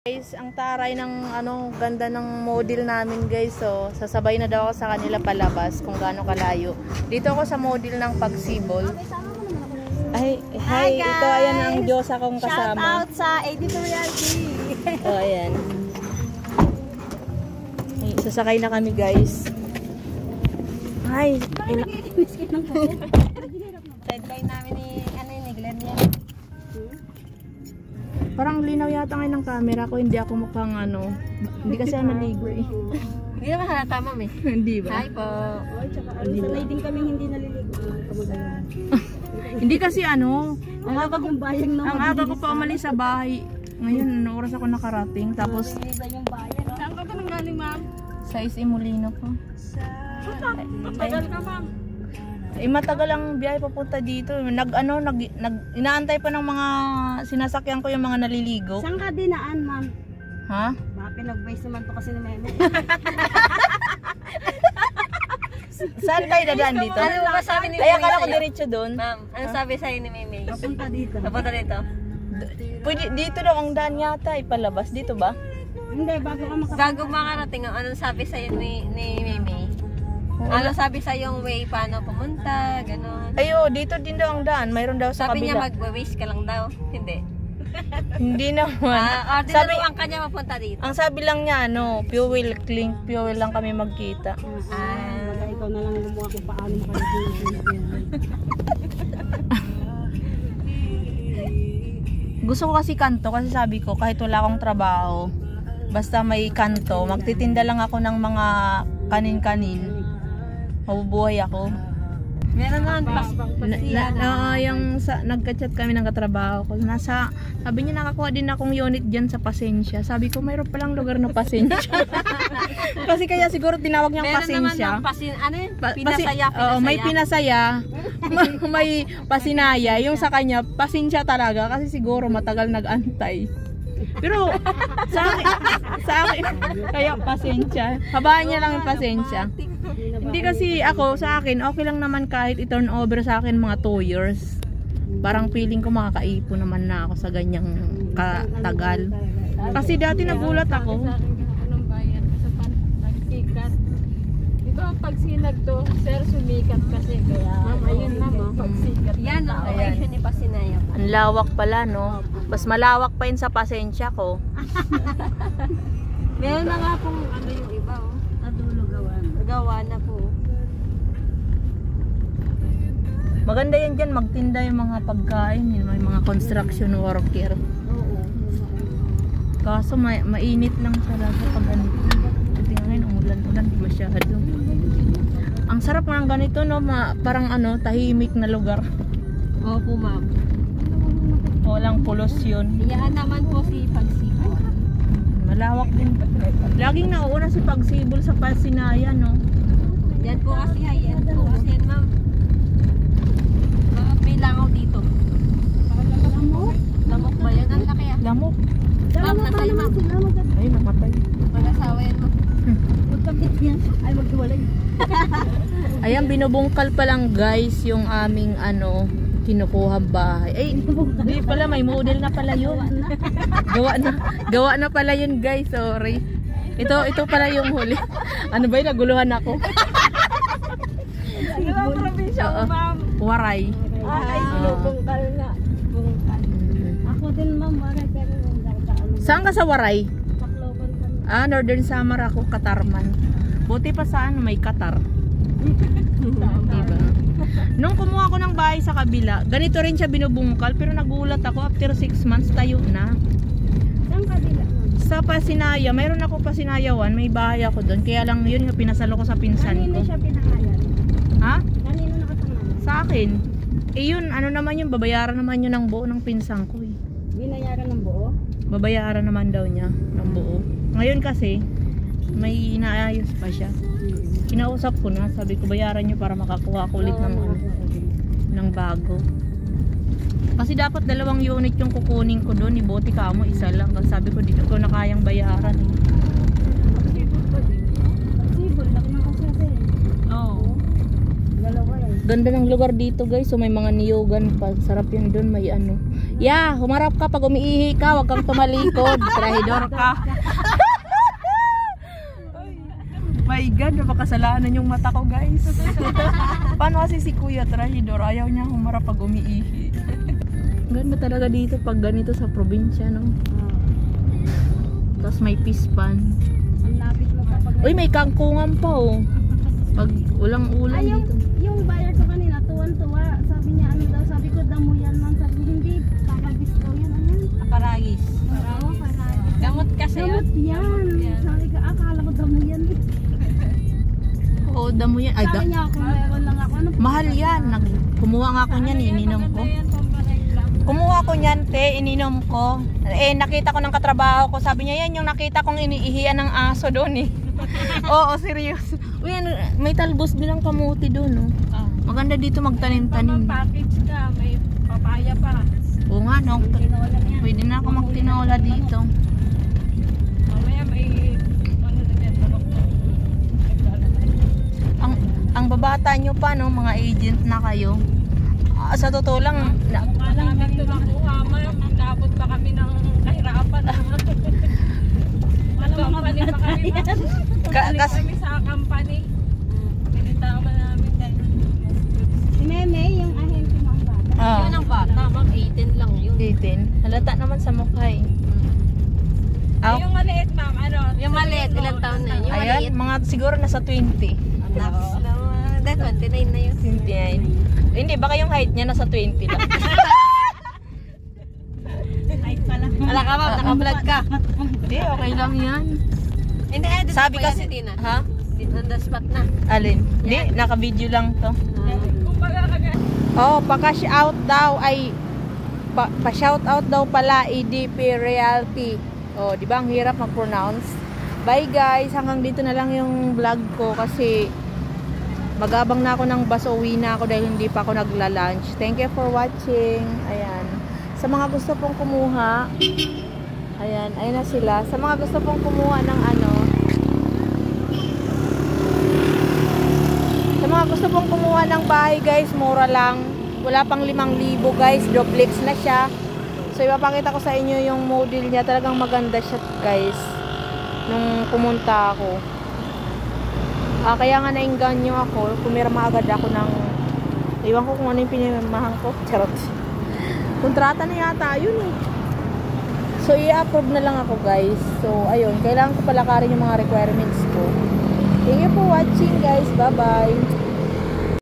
Guys, ang taray ng ganda ng model namin guys. So, sasabay na daw ako sa kanila palabas kung gaano kalayo. Dito ako sa model ng Pagsibol. Ay, hi, ito ayan ang Diyos akong kasama. Shout out sa Editorial D. Oh, ayan. Ay, sasakay na kami guys. Ay, Sideline namin ni Glenn yan. parang linaw yata ngayon ng camera ko, hindi ako mukhang hindi kasi ako naligo eh. Hindi naman halata, ma'am eh. Hindi ba? Hi po. Oy, tsaka sanay din kaming hindi naliligo. Hindi kasi ang aga yung bayang na ang aga ko pa umalis sa bahay. Ngayon, oras ako nakarating. Tapos, yung bayan. Saan ka nang galing, ma'am? sa Isimulino po. Matagal ka, ma'am. Matagal ang biyahe papunta dito. Inaantay pa ng mga sinasakyan ko yung mga naliligo. Saan ka dinaan, ma'am? Ha? Baka pinag-base naman to kasi ni Meme. Saan tayo dadaan dito? Ano ba sabi ni Meme? Ay, akala ko diretso doon. Ma'am, ano sabi sa'yo ni Meme? Papunta dito. Papunta dito? Pwede, dito daw ang daan yata, ipalabas. Dito ba? Hindi, bago makarating, anong sabi sa'yo ni Meme? Ano sabi sa yung way paano pumunta, gano'n? Ayo, dito din daw ang daan. Mayroon daw sa Sabi kabila. niya mag-waste ka lang daw. Hindi. Hindi naman. Sabi ang kanya mapunta dito. Ang sabi lang niya, fuel, clean fuel lang kami magkita. Ikaw na lang gumawa kung paano mo kayo. Gusto ko kasi kanto kasi sabi ko kahit wala akong trabaho, basta may kanto, magtitinda lang ako ng mga kanin-kanin. Mabubuhay ako. Meron naman nagka-chat kami ng katrabaho ko. Sabi niya nakakuha din akong unit diyan sa Pasensya. Sabi ko mayroon palang lugar na Pasensya. Kasi kaya siguro tinawag niyang Pasensya. Pinasaya. May Pinasaya. May Pasinaya. Yung sa kanya Pasensya talaga kasi siguro matagal nag-antay. Pero sa akin kaya Pasensya. Habaan niya lang yung Pasensya. Hindi kasi ako, sa akin, okay lang naman kahit i-turn over sa akin mga 2 years. Parang feeling ko makakaipon naman na ako sa ganyang katagal. Kasi dati nagulat ako. Anong bayan? Sa nagsikat. Di ba pag sinag to, sir, sumikat kasi kaya. Ma'am, ayun na mo. Pagsikat. Yan ang location ni Pasinaya. Ang lawak pala, no? Mas malawak pa yun sa Pasensya ko. Meron na nga pong yung iba, Adulo gawan. Gawa na po. Maganda yan dyan, magtinda yung mga pagkain, yung mga construction worker. Oo. Kaso mainit lang talaga pag ganito. Kasi ngayon, umulan-ulan, di masyado. Ang sarap ng ganito, no? Parang tahimik na lugar. Opo, ma'am. Walang polusyon. Iyaan naman po si Pagsibol. Malawak din. Laging nauuna si Pagsibol sa Pasinaya, no? Yan po kasi, yan po kasi, ma'am. May langaw dito. Lamok? Lamok ba yan? Ang laki yan. Lamok. Ma'am, nasa'yo, ma'am. Ay, namatay. Mag-asawa yan, ma'am. Magkabit yan. Ay, maghiwalay. Ayan, binubungkal pa lang guys yung aming kinukuha bahay. Ay, di pala, may model na pala yun. Gawa na pala yun guys, sorry. Ito pala yung huli. Ano ba yun, naguluhan ako. Ilang probinsya mo, ma'am? Waray. Ay, binubungkal na. Bungkal. Ako din, ma'am, waray. Pero Saan ka sa Waray? Tacloban pa. Northern Samar ako, Katarman. Buti pa saan may Qatar. Diba? Nung kumuha ko ng bahay sa kabila, ganito rin siya binubungkal, pero nagulat ako after 6 months tayo na. Saan kabila? Sa Pasinaya, mayroon ako Pasinayawan, may bahay ako doon. Kaya lang yun yung pinasalo ko sa pinsan ko. Kanino siya pinangalan? Ha? Kanino nakapangalan? Sa akin. Yun, naman yun, babayaran naman yun ng buo ng pinsan ko eh. Binayaran ng buo? Babayaran naman daw niya ng buo. Ngayon kasi, may inaayos pa siya. Kinausap ko na, sabi ko bayaran niyo para makakuha ko ulit ng bago. Kasi dapat 2 unit yung kukunin ko doon, ibote ka mo, isa lang. Kasi sabi ko dito ko na kayang bayaran eh. Pagsibol, laki ng kasya eh. Oo. Dalawa eh. Ganda ng lugar dito guys, so may mga niyugan pa. Sarap yun doon, may Yeah, humarap ka pag umiihi ka, wag kang tumalikod. Trahidor ka. My God, napakasalanan yung mata ko, guys. Paano kasi si Kuya Trahidor, ayaw niya humarap pag umiihi. Ganda talaga dito pag ganito sa probinsya, no? Tapos may pispan. Ang lapit mo pa pag... Uy, may kangkungan pa, oh. Pag ulang-ulan dito. Yung buyer ko kanina, tuwan-tuwa. Sabi niya, ano daw, sabi ko, damo yan man. Sabi ko, hindi, kakabis daw yan. Ano yan? Paragis. Oo, paragis. Gamot kasi Gamot yan. Sabi ko, akala ko damo yan. Oo, damo yan. Ay, Sabi niya, kung meron lang ako, ano po? mahal yan. Kumuha nga ako niyan, ininom ko. Kumuha ko niyan, te, ininom ko. Eh, nakita ko ng katrabaho ko. Sabi niya, yan yung nakita kong iniihian ng aso doon, eh. Oo, seryoso. Uy, may talbos din ng kamuti doon, no? Maganda dito magtanim-tanim. Package ka, may papaya pa. Oo nga, no? Pwede na ako magtinola dito. Mamaya may ano na yan, Ang babata nyo pa, no? Mga agent na kayo. Sa totoo lang, mukha namin ito nakuha, nabot pa kami ng kahirapan. Company pa kami. Kami sa company. Pinitaman namin dahil Si Meme, yung ahente ng bata. yun ang bata, ma'am, 18 lang yun. 18. Halata naman sa mukha, eh. Yung maliit, ma'am, ano? Yung maliit, ilang taon na yun? Ayan, mga siguro nasa 20. Dahil 29 na yun. 29. Hindi, baka yung height niya nasa 20 lang. Height pala. Ala ka, ma'am, naka-vlog ka. Hindi, okay lang yan. Hindi, Sabi kasi, ha? On the spot na. Alin? Hindi, naka-video lang to. Kumbaga kagaya. Oh, paka-shout daw ay pa-shout out daw pala EDP Realty. Oh, di ba ang hirap mag-pronounce? Bye guys, hanggang dito na lang yung vlog ko kasi magabang na ako ng bus, uwi na ako dahil hindi pa ako nagla-lunch. Thank you for watching. Ayan. Sa mga gusto pong kumuha, ayan, ayun na sila. Sa mga gusto pong kumuha ng ano, sa mga gusto pong kumuha ng bahay guys, mura lang. Wala pang 5,000 guys, duplex na siya. So ipapakita ko sa inyo yung model niya. Talagang maganda siya guys. Nung pumunta ako. Kaya nga nainganyo ako. Pumirma agad ako ng, iwan ko kung ano yung pinirmahan ko. Charot. Kontrata na yata yun eh. So i-approve na lang ako guys. So ayun, kailangan ko palakarin yung mga requirements ko. Thank you for watching guys. Bye bye.